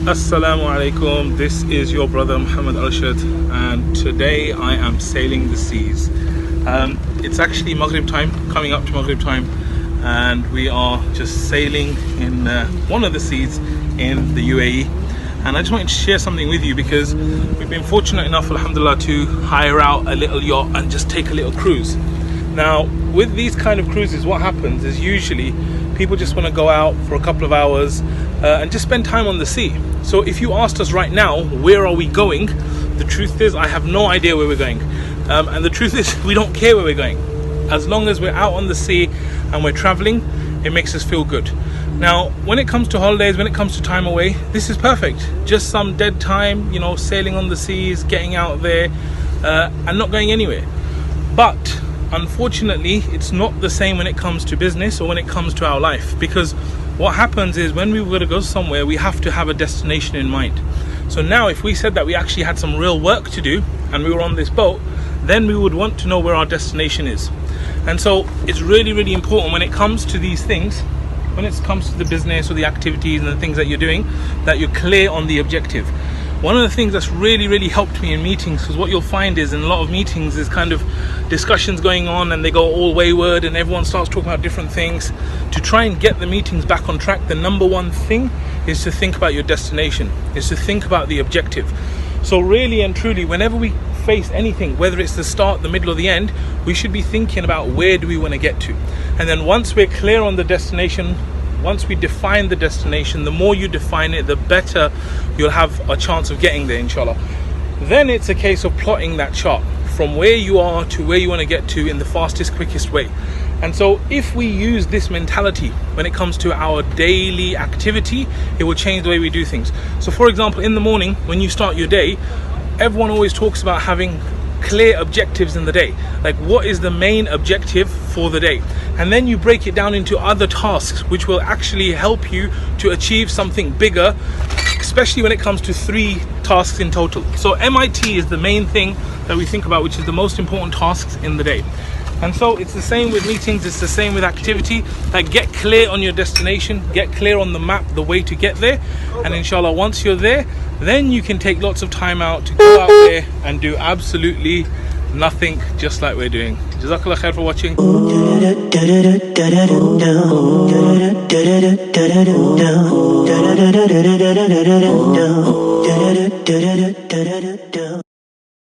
Assalamu alaikum, this is your brother Muhammad Arshad, and today I am sailing the seas. It's actually Maghrib time, coming up to Maghrib time, and we are just sailing in one of the seas in the UAE. And I just wanted to share something with you because we've been fortunate enough, alhamdulillah, to hire out a little yacht and just take a little cruise. Now, with these kind of cruises, what happens is usually people just want to go out for a couple of hours and just spend time on the sea. So if you asked us right now, where are we going? The truth is, I have no idea where we're going. And the truth is, we don't care where we're going. As long as we're out on the sea and we're traveling, it makes us feel good. Now, when it comes to holidays, when it comes to time away, this is perfect. Just some dead time, you know, sailing on the seas, getting out there, and not going anywhere. But unfortunately, it's not the same when it comes to business or when it comes to our life, because what happens is when we were to go somewhere, we have to have a destination in mind. So now if we said that we actually had some real work to do and we were on this boat, then we would want to know where our destination is. And so it's really, really important when it comes to these things, when it comes to the business or the activities and the things that you're doing, that you're clear on the objective. One of the things that's really, really helped me in meetings, because what you'll find is in a lot of meetings is kind of discussions going on and they go all wayward and everyone starts talking about different things. To try and get the meetings back on track, the number one thing is to think about your destination, is to think about the objective. So really and truly, whenever we face anything, whether it's the start, the middle or the end, we should be thinking about where do we want to get to. And then once we're clear on the destination, once we define the destination, the more you define it, the better you'll have a chance of getting there, inshallah. Then it's a case of plotting that chart from where you are to where you want to get to in the fastest, quickest way. And so if we use this mentality when it comes to our daily activity, it will change the way we do things. So for example, in the morning, when you start your day, everyone always talks about having clear objectives in the day. Like, what is the main objective for the day? And then you break it down into other tasks which will actually help you to achieve something bigger, especially when it comes to 3 tasks in total. So MIT is the main thing that we think about, which is the most important tasks in the day. And so it's the same with meetings, it's the same with activity. Like, get clear on your destination, get clear on the map, the way to get there, and inshallah once you're there, then you can take lots of time out to go out there and do absolutely nothing, just like we're doing. Jazakallah khair for watching.